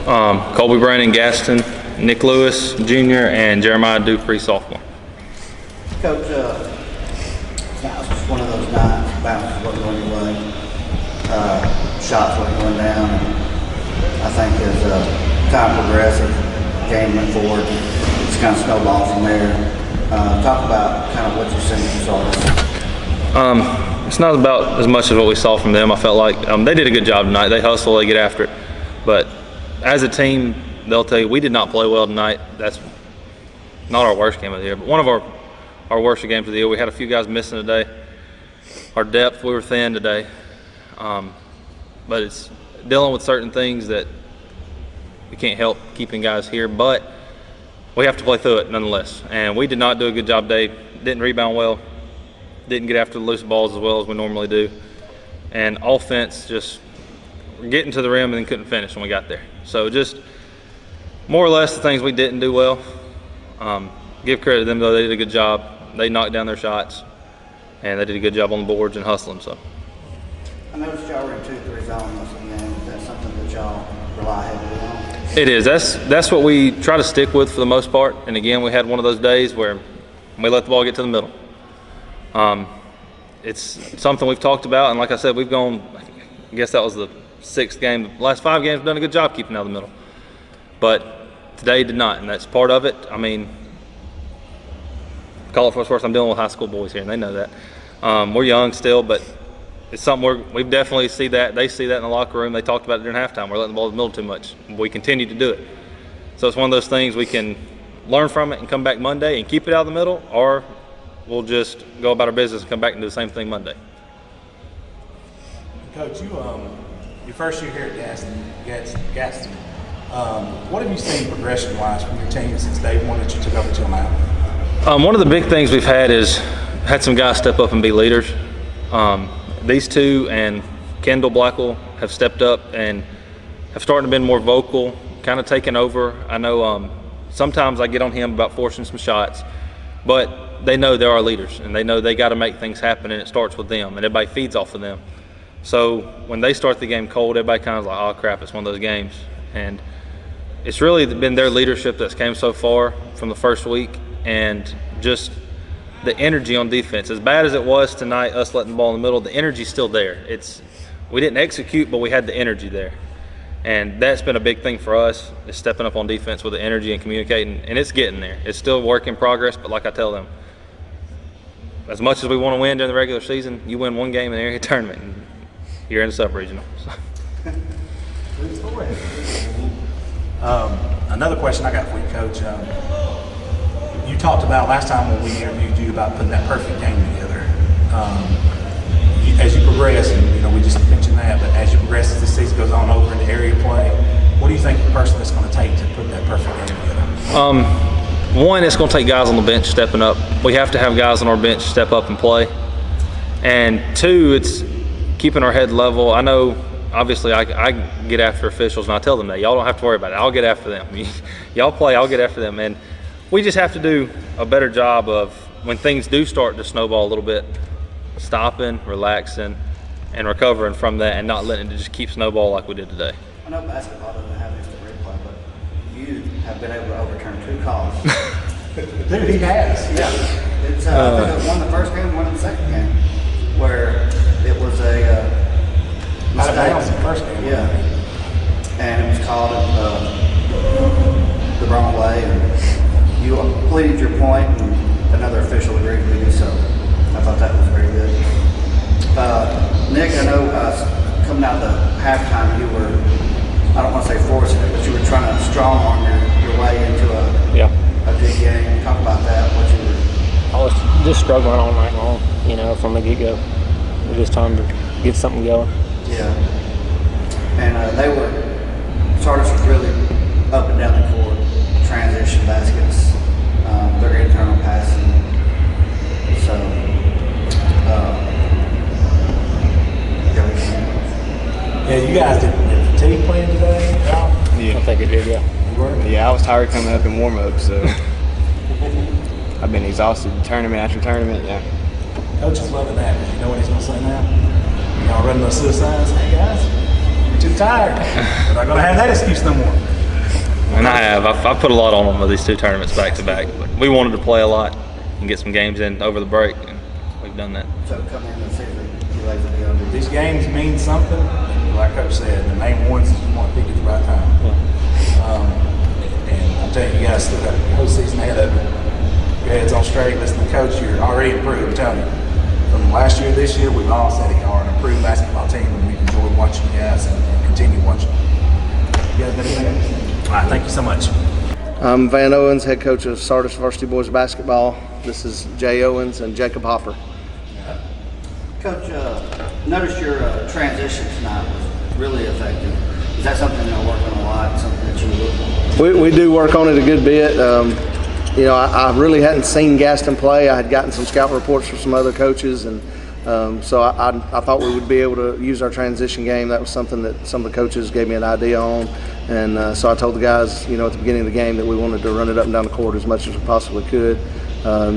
Colby Brandon, Gadsden, Nick Lewis, Jr., and Jeremiah Dupree, sophomore. Coach, that was just one of those nights, bounces wasn't going your way, shots wasn't going down, and I think as time progressed, the game went forward, it's kind of snowballed from there. Talk about kind of what you're seeing from Sardis. It's not about as much as what we saw from them. I felt like they did a good job tonight. They hustle, they get after it. But as a team, they'll tell you we did not play well tonight. That's not our worst game of the year, but one of our worst games of the year. We had a few guys missing today. Our depth, we were thin today. But it's dealing with certain things that we can't help keeping guys here, but we have to play through it nonetheless. And we did not do a good job today. Didn't rebound well. Didn't get after the loose balls as well as we normally do. And offense, just getting to the rim and then couldn't finish when we got there. So just more or less the things we didn't do well. Give credit to them though, they did a good job. They knocked down their shots and they did a good job on the boards and hustling. So I noticed y'all were in 2-3 zone most of the game. Is that something that y'all rely heavily on? it is. That's what we try to stick with for the most part. And again, we had one of those days where we let the ball get to the middle. It's something we've talked about, and like I said, we've gone, I guess that was the 6th game. The last 5 games, we've done a good job keeping out of the middle. But today did not, and that's part of it. I mean, call it for what's worth, I'm dealing with high school boys here, and they know that. We're young still, but it's something we definitely see that. They see that in the locker room. They talked about it during halftime. We're letting the ball in the middle too much. We continue to do it. So it's one of those things we can learn from it and come back Monday and keep it out of the middle, or we'll just go about our business and come back and do the same thing Monday. Coach, your first year here at Gadsden, what have you seen progression-wise from your team since day one that you took over till now? One of the big things we've had some guys step up and be leaders. These two and Kendall Blackwell have stepped up and have started to be more vocal, kind of taken over. I know sometimes I get on him about forcing some shots, but they know they're our leaders and they know they got to make things happen, and it starts with them and everybody feeds off of them. So when they start the game cold, everybody kind of like, oh crap, it's one of those games. And it's really been their leadership that's came so far from the first week, and just the energy on defense. As bad as it was tonight, us letting the ball in the middle, the energy's still there. We didn't execute, but we had the energy there. And that's been a big thing for us, is stepping up on defense with the energy and communicating, and it's getting there. It's still a work in progress, but like I tell them, as much as we want to win during the regular season, you win one game in the area tournament, and you're in the sub-regional. So. Another question I got for you, Coach. You talked about last time when we interviewed you about putting that perfect game together. As you progress, and we just mentioned that, but as you progress as the season goes on over into area play, what do you think the person that's going to take to put that perfect game together? One, it's going to take guys on the bench stepping up. We have to have guys on our bench step up and play. And two, it's keeping our head level. I know, obviously, I get after officials, and I tell them that. Y'all don't have to worry about it. I'll get after them. Y'all play, I'll get after them. And we just have to do a better job of, when things do start to snowball a little bit, stopping, relaxing, and recovering from that, and not letting it just keep snowball like we did today. I know basketball doesn't have instant replay, but you have been able to overturn 2 calls. Dude, he has. Yeah. It's I think it won the first game, won the second game, where it was a mistake. The first game. Yeah. And it was called the wrong way. And you pleaded your point, and another official agreed with you, so I thought that was very good. Nick, I know coming out the halftime, you were, I don't want to say forcing it, but you were trying to strong arm your way into a good game. Talk about that, what you were. I was just struggling all night long, from the get-go. It was just time to get something going. Yeah. And Sardis was really up and down the court, transition baskets, their internal passing. So, Yeah, you guys did fatigue playing today? Yeah. I think it did, yeah. You were? Yeah, I was tired coming up in warm-up, so I've been exhausted tournament after tournament, yeah. Coach is loving that, because you know what he's going to say now? Y'all running those suicides? Hey, guys, you're too tired. We're not going to have that excuse no more. And I have. I've put a lot on them with these 2 tournaments back to back. But we wanted to play a lot and get some games in over the break, and we've done that. So coming in the season, you guys will be under. These games mean something. Like Coach said, the main ones is you want to pick at the right time. And I'm telling you guys still got the whole season ahead of you. Your head's on straight. Listen to Coach, you're already improved. I'm telling you. From last year to this year, we've all said it. Y'all are an improved basketball team, and we've enjoyed watching you guys and continue watching. You guys got anything else? All right, thank you so much. I'm Van Owens, head coach of Sardis Varsity Boys Basketball. This is Jay Owens and Jacob Hopper. Coach, noticed your transition tonight was really effective. Is that something you're working on a lot, something that you look for? We do work on it a good bit. I really hadn't seen Gadsden play. I had gotten some scout reports from some other coaches, and so I thought we would be able to use our transition game. That was something that some of the coaches gave me an idea on, and so I told the guys, at the beginning of the game that we wanted to run it up and down the court as much as we possibly could.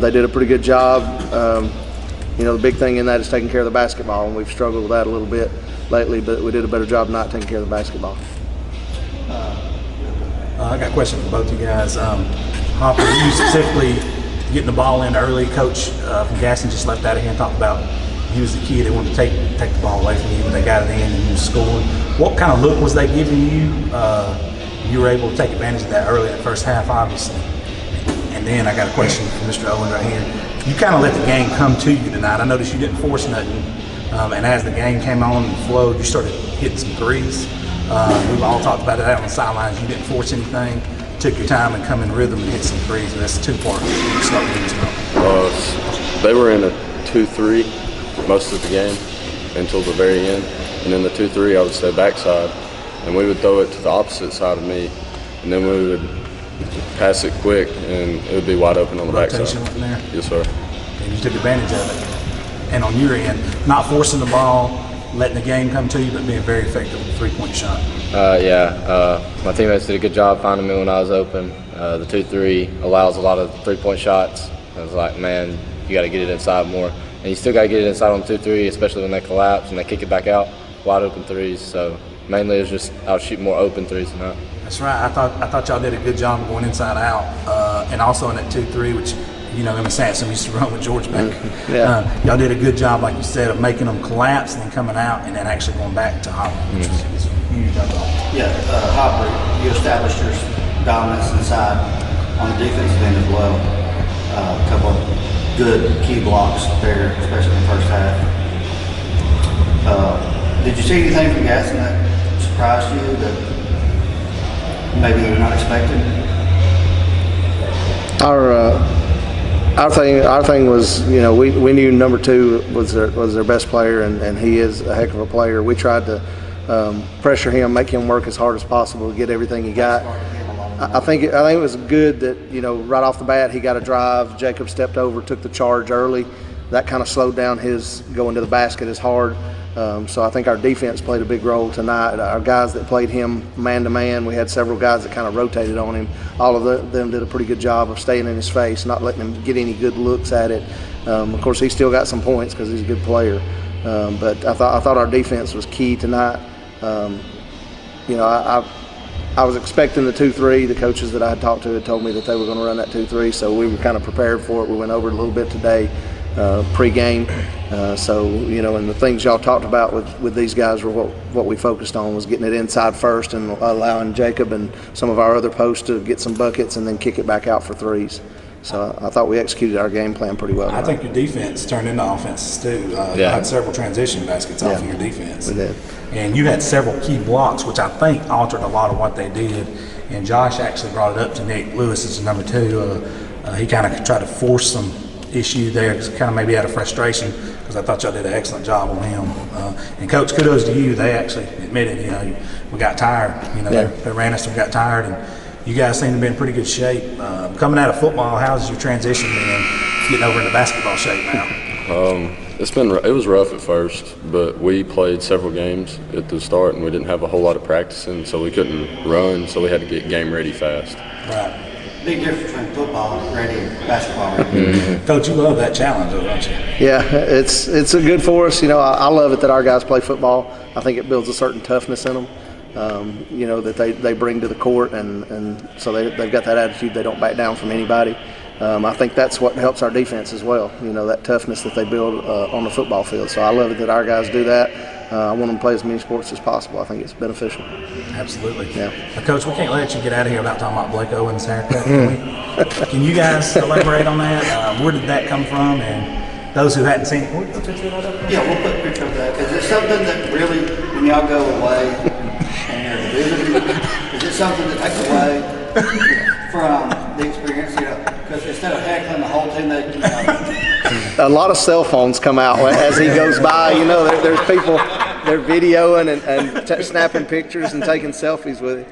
They did a pretty good job. The big thing in that is taking care of the basketball, and we've struggled with that a little bit lately, but we did a better job not taking care of the basketball. I got a question for both of you guys. Hopper, you specifically getting the ball in early. Coach from Gadsden just left out of here and talked about he was the kid that wanted to take the ball away from you, but they got it in and you was scoring. What kind of look was they giving you? You were able to take advantage of that early in the first half, obviously. And then I got a question for Mr. Owen right here. You kind of let the game come to you tonight. I noticed you didn't force nothing, and as the game came on and flowed, you started hitting some threes. We've all talked about that on the sidelines. You didn't force anything. Took your time and come in rhythm and hit some threes. That's a 2-part. They were in a 2-3 most of the game until the very end. And in the 2-3, I would say backside. And we would throw it to the opposite side of me. And then we would pass it quick, and it would be wide open on the backside. Rotation from there? Yes, sir. And you took advantage of it. And on your end, not forcing the ball, letting the game come to you, but being very effective with a 3-point shot. My teammates did a good job finding me when I was open. The 2-3 allows a lot of 3-point shots. I was like, man, you got to get it inside more. And you still got to get it inside on 2-3, especially when they collapse and they kick it back out, wide open threes. So mainly it was just I was shooting more open threes than that. That's right. I thought y'all did a good job of going inside out, and also in that 2-3, which Emma Sampson used to run with George back. Y'all did a good job, like you said, of making them collapse and then coming out and then actually going back to Hopper, which was huge. Yeah, Hopper, you established your dominance inside on the defensive end as well. A couple of good key blocks there, especially in the first half. Did you see anything from Gadsden that surprised you that maybe you were not expecting? Our thing was, we knew number 2 was their best player, and he is a heck of a player. We tried to pressure him, make him work as hard as possible to get everything he got. I think it was good that right off the bat he got a drive. Jacob stepped over, took the charge early. That kind of slowed down his going to the basket as hard. So I think our defense played a big role tonight. Our guys that played him man-to-man, we had several guys that kind of rotated on him. All of them did a pretty good job of staying in his face, not letting him get any good looks at it. Of course, he still got some points because he's a good player. But I thought our defense was key tonight. I was expecting the 2-3. The coaches that I had talked to had told me that they were going to run that 2-3, so we were kind of prepared for it. We went over it a little bit today. Pre-game, and the things y'all talked about with these guys were what we focused on, was getting it inside first and allowing Jacob and some of our other posts to get some buckets and then kick it back out for threes. So I thought we executed our game plan pretty well. I think your defense turned into offenses too. You had several transition baskets off of your defense. We did. And you had several key blocks, which I think altered a lot of what they did. And Josh actually brought it up to Nick Lewis as number 2. He kind of tried to force some issue there, kind of maybe out of frustration, because I thought y'all did an excellent job on him. And Coach, kudos to you. They actually admitted, we got tired. They ran us and got tired, and you guys seem to be in pretty good shape. Coming out of football, how's your transition been getting over into basketball shape now? It was rough at first, but we played several games at the start, and we didn't have a whole lot of practicing, so we couldn't run, so we had to get game ready fast. Right. Big difference between football ready and basketball ready. Coach, you love that challenge, don't you? Yeah, it's a good for us. I love it that our guys play football. I think it builds a certain toughness in them. you know, that they bring to the court, and so they've got that attitude. They don't back down from anybody. I think that's what helps our defense as well, you know, that toughness that they build on the football field. So I love it that our guys do that. I want them to play as many sports as possible. I think it's beneficial. Absolutely. Yeah. Coach, we can't let you get out of here without talking about Blake Owens' haircut. Can you guys elaborate on that? Where did that come from? And those who hadn't seen it, can we put a picture of that up there? Yeah, we'll put a picture of that, because it's something that really, when y'all go away and you're visiting, is it something that takes away from the experience, you know? Because instead of heckling the whole team, they, you know, A lot of cell phones come out as he goes by. You know, there's people, they're videoing and snapping pictures and taking selfies with it.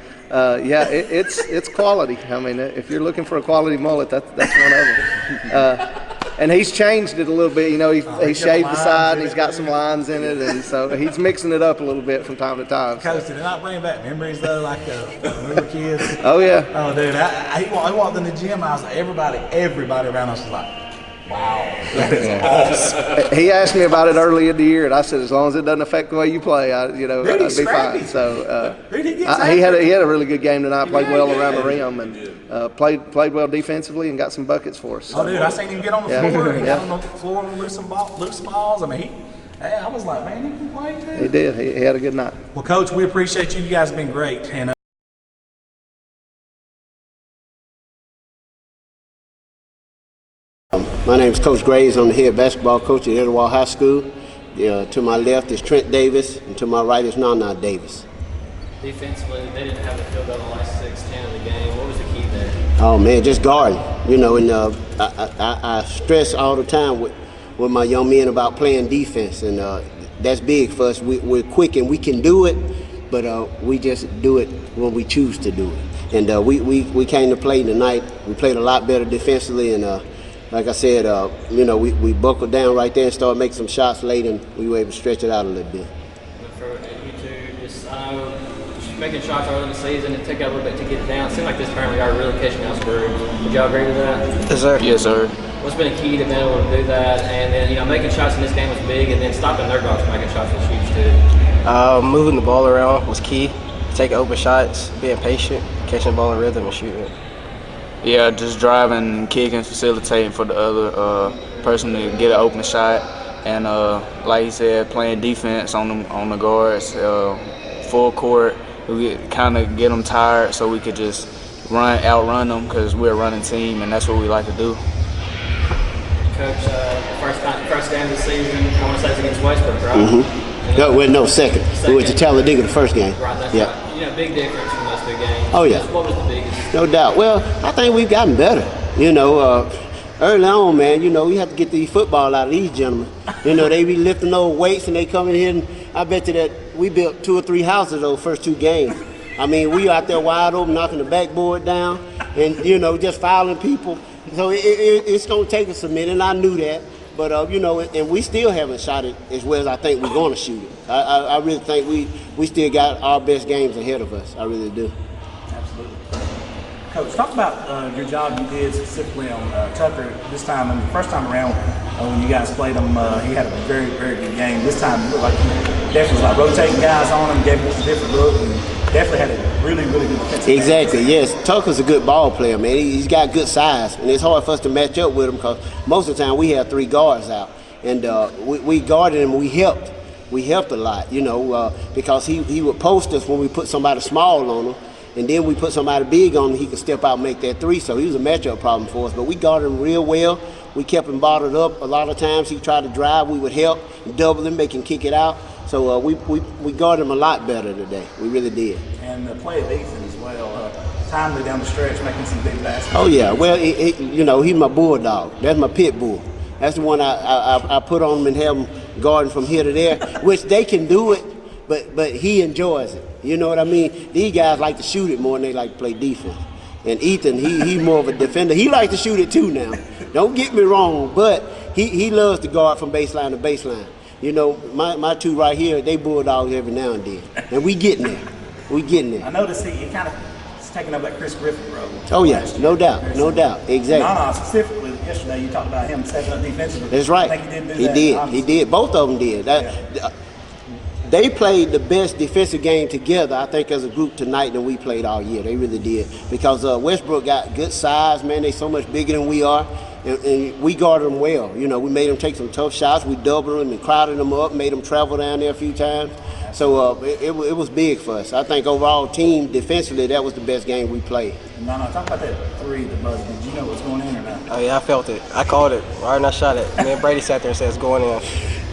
Yeah, it's quality. I mean, if you're looking for a quality mullet, that's one of them. And he's changed it a little bit. You know, he shaved the side, and he's got some lines in it, and so he's mixing it up a little bit from time to time. Coach, did it not bring back memories though, like when we were kids? Oh yeah. Oh, dude, I walked in the gym. I was like, everybody around us was like, wow, that's awesome. He asked me about it early in the year, and I said, as long as it doesn't affect the way you play, I'd be fine. So he had a really good game tonight. Played well around the rim, and played well defensively, and got some buckets for us. Oh, dude, I seen him get on the floor. He got on the floor with loose balls. I mean, I was like, man, he can play too. He did. He had a good night. Well, Coach, we appreciate you. You guys have been great. And my name is Coach Graves. I'm the head basketball coach at Etowah High School. To my left is Trent Davis, and to my right is Nana Davis. Defensively, they didn't have a field goal the last 6-10 of the game. What was the key there? Oh man, just guarding. You know, and I stress all the time with my young men about playing defense, and that's big for us. We're quick and we can do it, but we just do it when we choose to do it. And we came to play tonight. We played a lot better defensively, and like I said, you know, we buckled down right there and started making some shots late, and we were able to stretch it out a little bit. For you two, just making shots early in the season, it took a little bit to get it down. It seemed like this tournament y'all really catching y'all's groove. Would y'all agree with that? Yes, sir. Yes, sir. What's been a key to being able to do that? And then, you know, making shots in this game was big, and then stopping their dogs from making shots was huge too. Moving the ball around was key. Taking open shots, being patient, catching the ball in rhythm, and shooting. Yeah, just driving, kicking, facilitating for the other person to get an open shot, and like he said, playing defense on the guards, full court. We kind of get them tired, so we could just outrun them, because we're a running team, and that's what we like to do. Coach, first game of the season, I want to say it's against Westbrook, right? Mm-hmm. No, second. We went to Talladega the first game. Right, that's yeah. right. You know, big difference from those two games. Oh yeah. What was the biggest? No doubt. Well, I think we've gotten better. You know, early on, man, you know, we have to get the football out of these gentlemen. You know, they be lifting those weights, and they come in here, and I bet you that we built 2 or 3 houses those first 2 games. I mean, we out there wide open, knocking the backboard down, and, you know, just fouling people. So it's going to take us a minute, and I knew that. But, you know, and we still haven't shot it as well as I think we're going to shoot it. I really think we still got our best games ahead of us. I really do. absolutely. Coach, talk about your job you did specifically on Tucker this time. And the first time around, when you guys played him, he had a very, very good game. This time, it looked like he definitely was like rotating guys on him, gave him a different look, and definitely had a really, really good defensive Exactly, game. yes. Tucker's a good ball player, man. He's got good size, and it's hard for us to match up with him because most of the time we have 3 guards out. And we guarded him, we helped. We helped a lot, you know, because he would post us when we put somebody small on him. And then we put somebody big on him, he could step out and make that 3. So he was a matchup problem for us. But we guarded him real well. We kept him bottled up. A lot of times he tried to drive, we would help, double him, make him kick it out. So we guarded him a lot better today. We really did. And the play of Ethan as well, timely down the stretch, making some big baskets. Oh yeah, well, you know, he's my bulldog. That's my pit bull. That's the one I put on him and have him guarding from here to there, which they can do it, but he enjoys it. You know what I mean? These guys like to shoot it more than they like to play defense. And Ethan, he's more of a defender. He likes to shoot it too now. Don't get me wrong, but he loves to guard from baseline to baseline. You know, my 2 right here, they bulldogs every now and then. And we getting there. We getting there. I noticed he kind of is taking up that Chris Griffin role. Oh yeah, no doubt, no doubt, exactly. Nana, specifically yesterday, you talked about him stepping up defensively. That's right. I think he did do that. He did. Both of them did. they played the best defensive game together, I think, as a group tonight than we played all year. They really did. Because Westbrook got good size, man. They so much bigger than we are. And we guarded them well. You know, we made them take some tough shots. We doubled them and crowded them up, made them travel down there a few times. So it was big for us. I think overall team defensively, that was the best game we played. No, talk about that three, the buzzer. Did you know what was going in or not? Oh yeah, I felt it. I called it right when I shot it. Me and Brady sat there and said it's going in.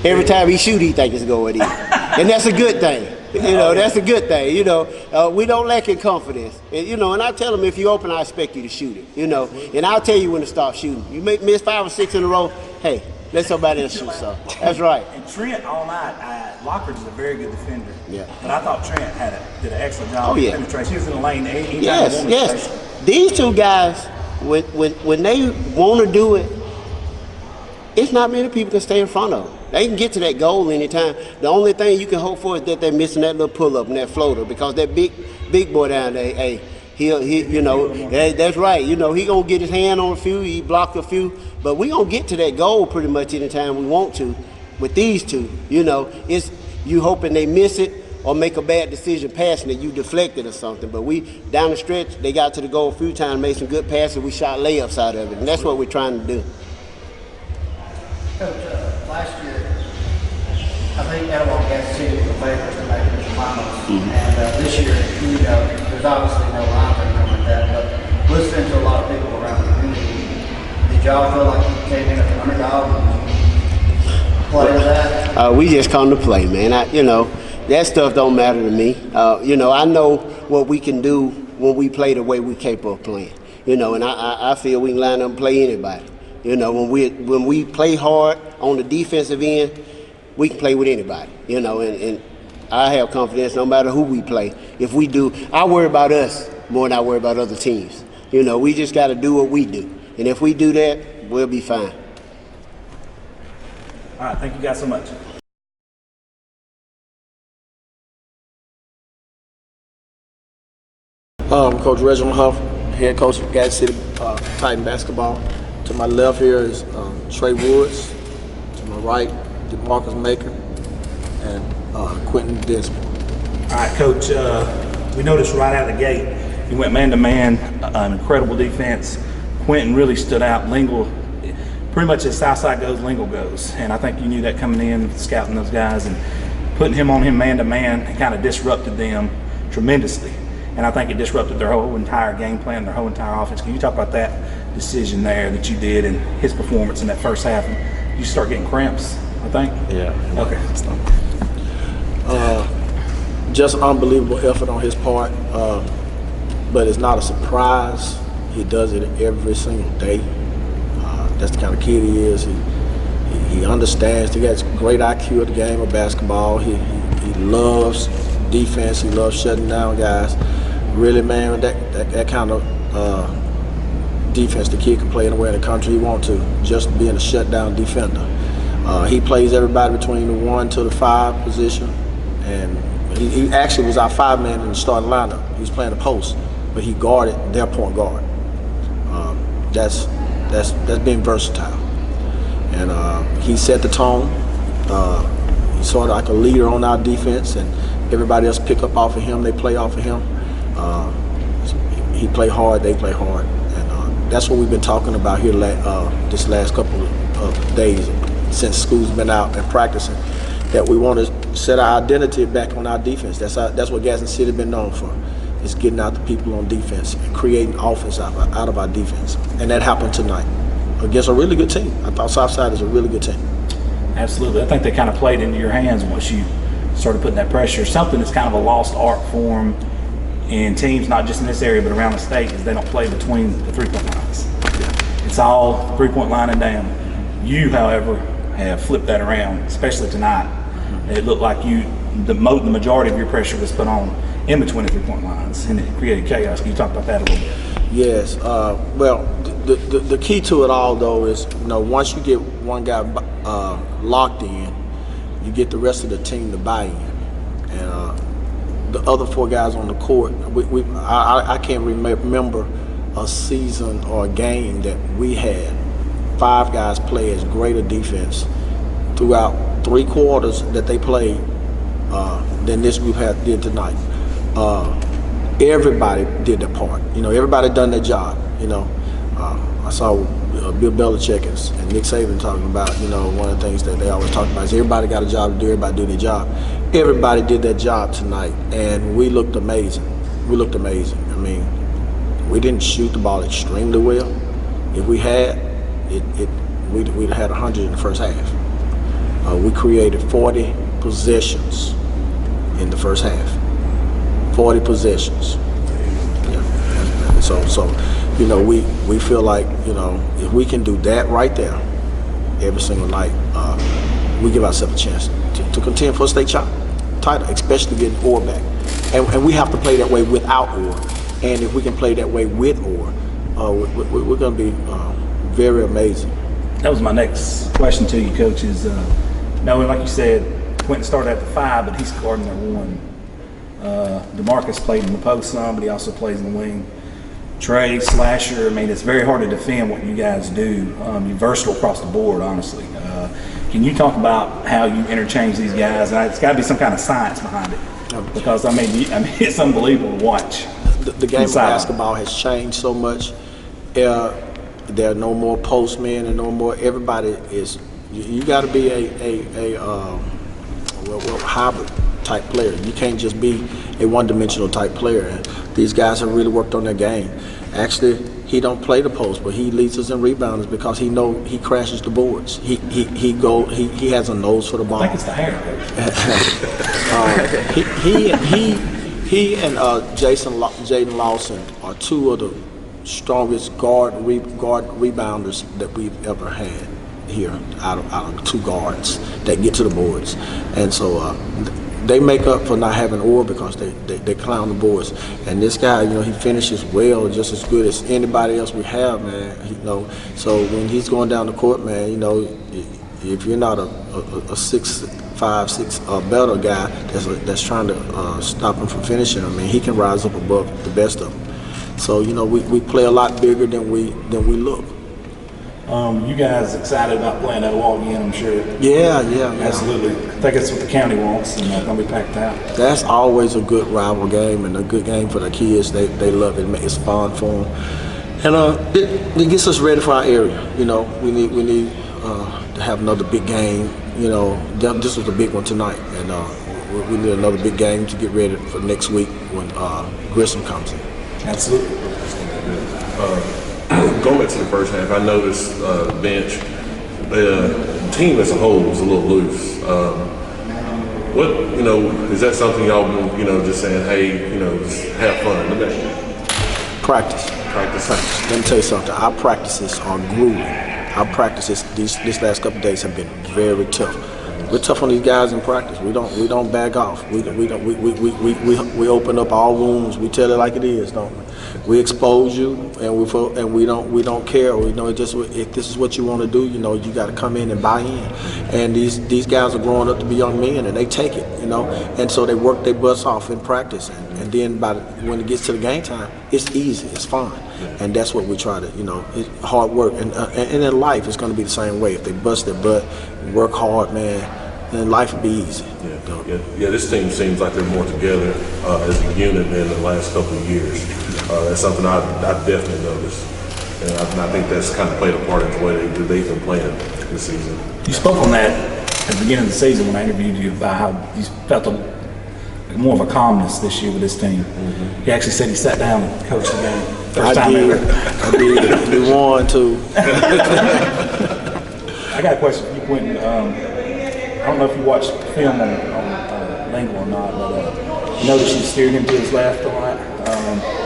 Every time he shoot, he think it's going in. And that's a good thing. You know, that's a good thing. You know, we don't lack in confidence. And, you know, and I tell him, if you open, I expect you to shoot it. You know, and I'll tell you when to start shooting. You miss 5 or 6 in a row, hey, let somebody else shoot some. That's right. And Trent all night, Lockridge is a very good defender. Yeah. But I thought Trent did an excellent job of penetration. He was in the lane anytime Yes. These two guys, when they want to do it, it's not many people can stay in front of them. They can get to that goal anytime. The only thing you can hope for is that they're missing that little pull-up and that floater, because that big boy down there, hey, he you know, that's right. You know, he gonna get his hand on a few, he blocked a few, but we gonna get to that goal pretty much anytime we want to. With these two, you know, it's you hoping they miss it or make a bad decision passing it, you deflected or something. But we, down the stretch, they got to the goal a few times, made some good passes, we shot layups out of it, and that's what we're trying to do. Coach, last year, I think Etowah Gadsden City was the favorites to make the finals. And this year, you know, there's obviously no line or anything like that, but listening to a lot of people around the community, did y'all feel like you came in as an underdog and played that? We just come to play, man. You know, that stuff don't matter to me. You know, I know what we can do when we play the way we're capable of playing. You know, and I feel we can line up and play anybody. You know, when we play hard on the defensive end, we can play with anybody. You know, and I have confidence no matter who we play. If we do, I worry about us more than I worry about other teams. You know, we just got to do what we do. And if we do that, we'll be fine. All right, thank you guys so much. Coach Reginald Huff, head coach of Gadsden City Titan basketball. To my left here is Trey Woods. To my right, DeMarcus Maker and Quentin Desmond. All right, Coach, we noticed right out of the gate, you went man-to-man, an incredible defense. Quentin really stood out. Lingle, pretty much as Southside goes, Lingle goes. And I think you knew that coming in, scouting those guys, and putting him on him man-to-man, it kind of disrupted them tremendously. And I think it disrupted their whole entire game plan, their whole entire offense. Can you talk about that decision there that you did and his performance in that first half? You start getting cramps, I think? Yeah. Okay. Just unbelievable effort on his part, but it's not a surprise. He does it every single day. That's the kind of kid he is. He understands. He got great IQ at the game of basketball. He loves defense. He loves shutting down guys. Really, man, that kind of defense the kid can play anywhere in the country he wants to, just being a shutdown defender. He plays everybody between the 1 to the 5 position, and he actually was our 5-man in the starting lineup. He was playing the post, but he guarded their point guard. That's being versatile, and he set the tone. He's sort of like a leader on our defense, and everybody else pick up off of him. They play off of him. He play hard, they play hard, and that's what we've been talking about here this last couple of days since school's been out and practicing, that we want to set our identity back on our defense. That's what Gadsden City been known for, is getting out the people on defense and creating offense out of our defense, and that happened tonight against a really good team. I thought Southside is a really good team. Absolutely. I think they kind of played into your hands once you started putting that pressure. Something that's kind of a lost art form in teams, not just in this area, but around the state, is they don't play between the three-point lines. It's all three-point line and down. You, however, have flipped that around, especially tonight. It looked like the majority of your pressure was put on in between the three-point lines, and it created chaos. Can you talk about that a little bit? Yes. Well, the key to it all, though, is once you get one guy locked in, you get the rest of the team to buy in, and the other 4 guys on the court. I can't remember a season or a game that we had 5 guys play as great a defense throughout 3 quarters that they played. than this group did tonight. Everybody did their part. Everybody done their job. I saw Bill Belichick and Nick Saban talking about, one of the things that they always talk about is everybody got a job to do, everybody do their job. Everybody did their job tonight, and we looked amazing. We looked amazing. I mean, we didn't shoot the ball extremely well. If we had, we'd had 100 in the first half. We created 40 possessions in the first half. 40 possessions. Yeah. So we feel like, if we can do that right there every single night, we give ourselves a chance to contend for a state title, especially getting Orr back. And we have to play that way without Orr. And if we can play that way with Orr, we're going to be very amazing. That was my next question to you, Coach, is knowing, like you said, Quentin started at the 5, but he's guarding their 1. DeMarcus played in the post some, but he also plays in the wing. Trey, slasher, I mean, it's very hard to defend what you guys do. You're versatile across the board, honestly. Can you talk about how you interchange these guys? And it's got to be some kind of science behind it, because I mean, it's unbelievable to watch. The game of basketball has changed so much. There are no more postmen and no more. Everybody is. You got to be a hybrid type player. You can't just be a one-dimensional type player. And these guys have really worked on their game. Actually, he don't play the post, but he leads us in rebounds because he crashes the boards. He has a nose for the ball. I think it's the hair. He and Jaden Lawson are 2 of the strongest guard rebounders that we've ever had here out of 2 guards that get to the boards. And so they make up for not having Orr because they clown the boards. And this guy, he finishes well, just as good as anybody else we have, man. So when he's going down the court, man, if you're not a 6'5", 6 or better guy that's trying to stop him from finishing, I mean, he can rise up above the best of them. So we play a lot bigger than we look. You guys excited about playing that wall again, I'm sure. Yeah. Absolutely. I think that's what the county wants, and it's going to be packed out. That's always a good rival game and a good game for the kids. They love it. It's fun for them. And it gets us ready for our area. We need to have another big game. This was a big one tonight. And we need another big game to get ready for next week when Grissom comes in. Absolutely. Going back to the first half, I noticed bench, the team as a whole was a little loose. Is that something y'all been, just saying, hey, just have fun in the game? Practice. Let me tell you something. Our practices are grueling. Our practices these last couple of days have been very tough. We're tough on these guys in practice. We don't back off. We open up all wounds. We tell it like it is, don't we? We expose you, and we don't care. We know just if this is what you want to do, you got to come in and buy in. And these guys are growing up to be young men, and they take it, And so they work their butts off in practice, and then when it gets to the game time, it's easy, it's fun, and that's what we try to, it's hard work. And in life, it's going to be the same way. If they bust their butt, work hard, man, then life will be easy. Yeah, this team seems like they're more together as a unit than the last couple of years. That's something I definitely noticed. And I think that's kind of played a part in the way they've been playing this season. You spoke on that at the beginning of the season when I interviewed you about how you felt more of a calmness this year with this team. Mm-hmm. He actually said he sat down and coached the game. First time ever. I did. We won too. I got a question for you, Quentin. I don't know if you watched film on Lingle or not, but you noticed you steered him to his left a lot,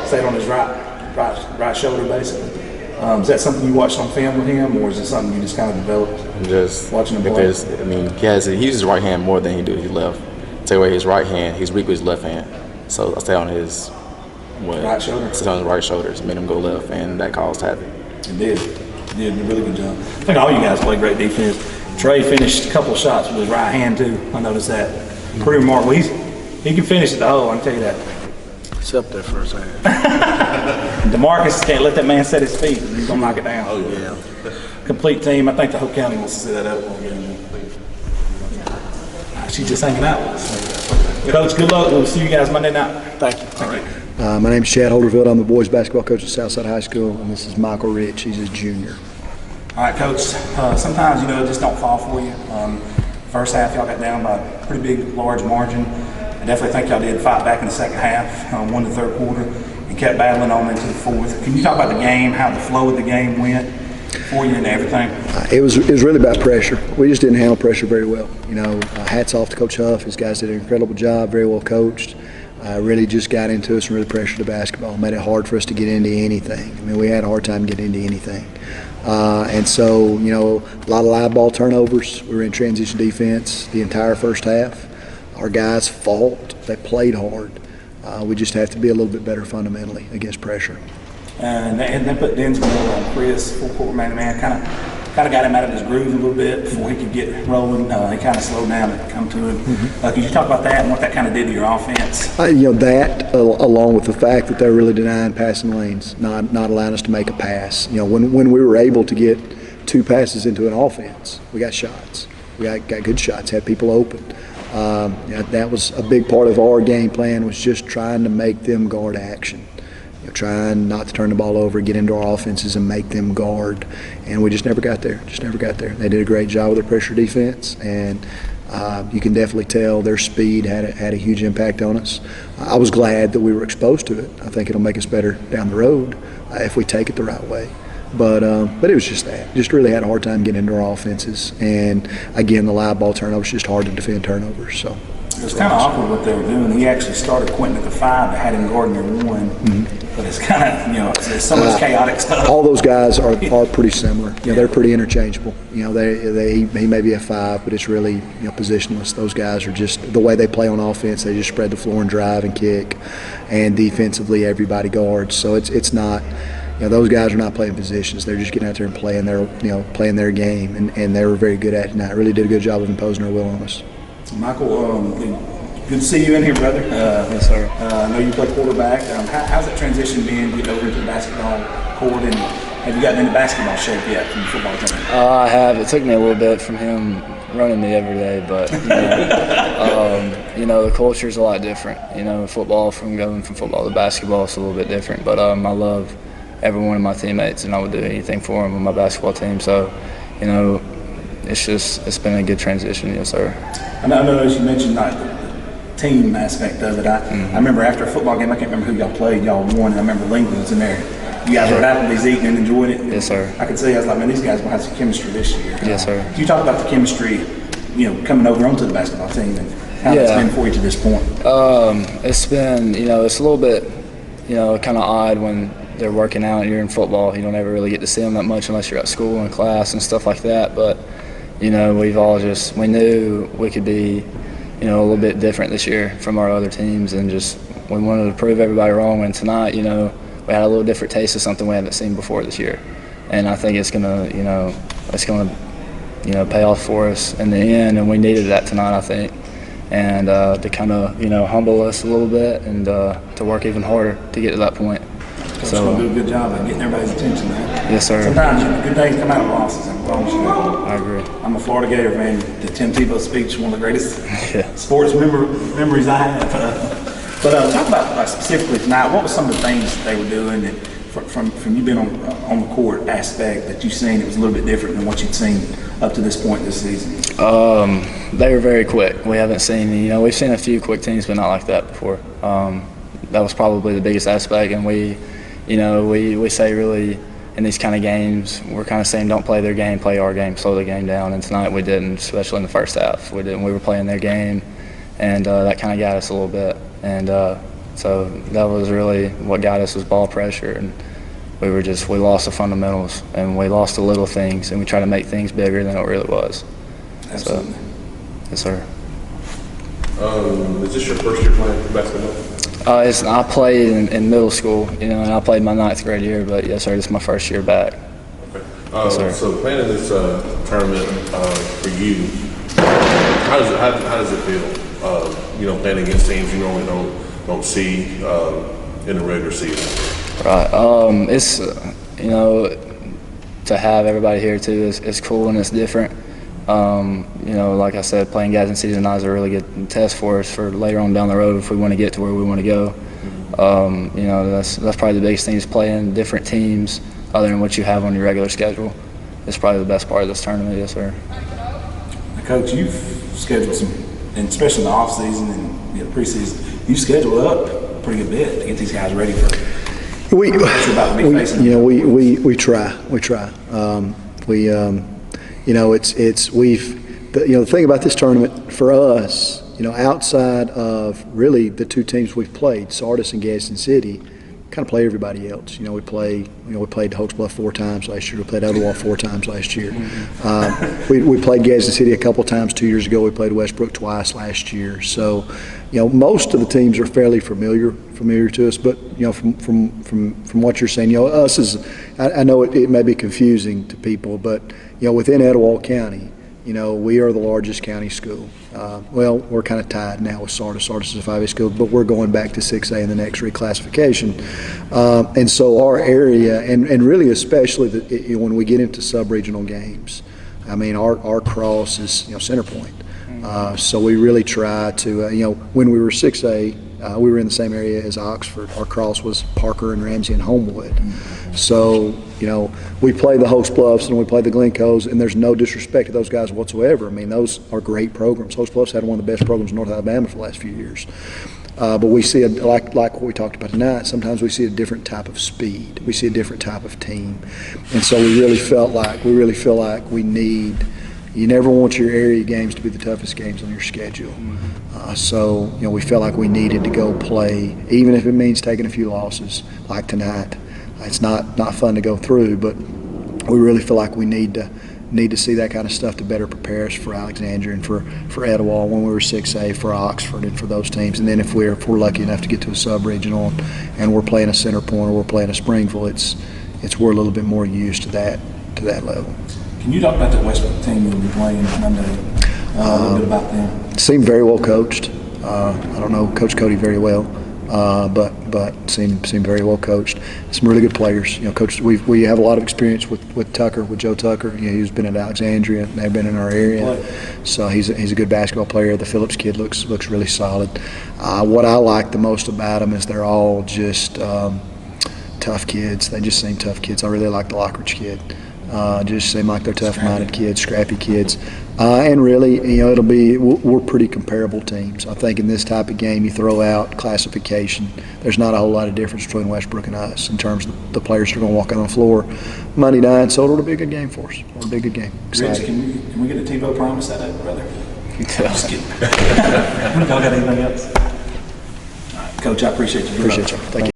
stayed on his right shoulder basically. Is that something you watched on film with him, or is it something you just kind of developed watching him play? He uses his right hand more than he does his left. Take away his right hand, he's weak with his left hand. So I stay on his right shoulder. Stay on his right shoulder, made him go left, and that caused havoc. It did. You did a really good job. I think all you guys played great defense. Trey finished a couple of shots with his right hand too. I noticed that. Pretty remarkable. He can finish at the hole, I can tell you that. Except that first hand. DeMarcus can't let that man set his feet. He's gonna knock it down. Oh yeah. Complete team. I think the whole county wants to see that up. She's just hanging out with us. Coach, good luck. We'll see you guys Monday night. Thank you. All right. My name's Chad Holderfield. I'm the boys basketball coach at Southside High School, and this is Michael Rich. He's a junior. All right, Coach. Sometimes, it just don't fall for you. First half, y'all got down by a pretty big, large margin. I definitely think y'all did fight back in the second half, won the third quarter, and kept battling on into the fourth. Can you talk about the game, how the flow of the game went for you and everything? It was really about pressure. We just didn't handle pressure very well. Hats off to Coach Huff. His guys did an incredible job, very well coached. Really just got into us and really pressured the basketball. Made it hard for us to get into anything. I mean, we had a hard time getting into anything. And so, a lot of live ball turnovers. We were in transition defense the entire first half. Our guys fought. They played hard. We just have to be a little bit better fundamentally against pressure. And they put Denzel on Chris, full court man-to-man, kind of got him out of his groove a little bit before he could get rolling. He kind of slowed down and come to him. Could you talk about that and what that kind of did to your offense? That along with the fact that they're really denying passing lanes, not allowing us to make a pass. When we were able to get 2 passes into an offense, we got shots. We got good shots, had people open. That was a big part of our game plan, was just trying to make them guard action. Trying not to turn the ball over, get into our offenses and make them guard. And we just never got there, They did a great job with their pressure defense, and you can definitely tell their speed had a huge impact on us. I was glad that we were exposed to it. I think it'll make us better down the road if we take it the right way. But it was just that. Just really had a hard time getting into our offenses. And, again, the live ball turnovers, just hard to defend turnovers. So. It was kind of awkward what they were doing. He actually started Quentin at the 5, but had him guarding at 1. But it's kind of, it's so much chaotic stuff. All those guys are pretty similar. They're pretty interchangeable. He may be a 5, but it's really positionless. Those guys are just the way they play on offense. They just spread the floor and drive and kick, and defensively everybody guards. So it's not. Those guys are not playing positions. They're just getting out there and playing their game, and they were very good at it. And I really did a good job of imposing their will on us. Michael, good to see you in here, brother. Yes, sir. I know you play quarterback. How's that transition been getting over into the basketball court, and have you gotten into basketball shape yet from the football team? I have. It took me a little bit from him running me every day, but the culture's a lot different. Football, going from football to basketball, is a little bit different. But I love every one of my teammates, and I would do anything for them on my basketball team. So, it's been a good transition, yes, sir. I know as you mentioned the team aspect of it. I remember after a football game, I can't remember who y'all played, y'all won, and I remember Lincoln was in there. You guys were at Applebee's eating and enjoying it. Yes, sir. I could see, I was like, man, these guys will have some chemistry this year. Yes, sir. Can you talk about the chemistry, coming over onto the basketball team and how it's been for you to this point? It's been, it's a little bit, kind of odd when they're working out and you're in football. You don't ever really get to see them that much unless you're at school and class and stuff like that. But, we knew we could be, a little bit different this year from our other teams, and just we wanted to prove everybody wrong. And tonight, we had a little different taste of something we haven't seen before this year. And I think it's gonna, pay off for us in the end. And we needed that tonight, I think, and to kind of, humble us a little bit and to work even harder to get to that point. Coach will do a good job of getting everybody's attention, man. Yes, sir. Sometimes good things come out of losses, I promise you that. I agree. I'm a Florida Gator fan. The Tim Tebow speech, one of the greatest sports memories I have. But talk about specifically tonight. What were some of the things that they were doing that, from you being on the court aspect, that you've seen it was a little bit different than what you'd seen up to this point this season? They were very quick. We haven't seen, we've seen a few quick teams, but not like that before. That was probably the biggest aspect, and we say really in these kind of games, we're kind of saying don't play their game, play our game, slow the game down. And tonight we didn't, especially in the first half. We didn't. We were playing their game, and that kind of got us a little bit. And so that was really what got us, was ball pressure. And we lost the fundamentals, and we lost the little things, and we tried to make things bigger than it really was. Absolutely. So, yes, sir. Is this your first year playing basketball? I played in middle school, and I played my 9th grade year, but yes, sir, this is my first year back. Okay. Yes, sir. So playing in this tournament for you, how does it feel? Playing against teams you normally don't see in the regular season. Right. It's to have everybody here too is cool, and it's different. You know, like I said, playing Gadsden City tonight is a really good test for us for later on down the road if we want to get to where we want to go. You know, that's probably the biggest thing is playing different teams other than what you have on your regular schedule. It's probably the best part of this tournament, yes, sir. Coach, you've scheduled some, and especially in the off season and preseason, you schedule up a pretty good bit to get these guys ready for. We try. You know, the thing about this tournament for us, you know, outside of really the two teams we've played, Sardis and Gadsden City, kind of play everybody else. You know, we played Hoax Bluff 4 times last year. We played Etowah 4 times last year. We played Gadsden City a couple times 2 years ago. We played Westbrook twice last year. So, you know, most of the teams are fairly familiar to us. But you know, from what you're saying, you know, us is, I know it may be confusing to people, but you know, within Etowah County, you know, we are the largest county school. Well, we're kind of tied now with Sardis. Sardis is a 5A school, but we're going back to 6A in the next reclassification. And so our area, and really especially when we get into sub-regional games, I mean, our cross is, you know, center point. So we really try to, you know, when we were 6A, we were in the same area as Oxford. Our cross was Parker and Ramsey and Homewood. So, you know, we play the Hoax Bluffs and we play the Glencoes, and there's no disrespect to those guys whatsoever. I mean, those are great programs. Hoax Bluffs had one of the best programs in North Alabama for the last few years. But we see, like what we talked about tonight, sometimes we see a different type of speed. We see a different type of team. And so we really feel like we need, you never want your area games to be the toughest games on your schedule. So, you know, we felt like we needed to go play, even if it means taking a few losses like tonight. It's not fun to go through, but we really feel like we need to see that kind of stuff to better prepare us for Alexandria and for Etowah when we were 6A, for Oxford and for those teams. And then if we're lucky enough to get to a sub-regional and we're playing a Center Point or we're playing a Springville, we're a little bit more used to that level. Can you talk about the Westbrook team you'll be playing Monday? A little bit about them. Seemed very well coached. I don't know Coach Cody very well, but seemed very well coached. Some really good players. You know, Coach, we have a lot of experience with Tucker, with Joe Tucker. You know, he's been at Alexandria and they've been in our area, so he's a good basketball player. The Phillips kid looks really solid. What I like the most about them is they're all just tough kids. They just seem tough kids. I really like the Lockridge kid. Just seem like they're tough-minded kids, scrappy kids. And really, you know, we're pretty comparable teams. I think in this type of game, you throw out classification, there's not a whole lot of difference between Westbrook and us in terms of the players that are going to walk out on the floor Monday night. So it'll be a good game for us. It'll be a good game. Rich, can we get a TiVo promise at it, brother? Just kidding. Y'all got anything else? All right, Coach, I appreciate you. Appreciate you. Thank you.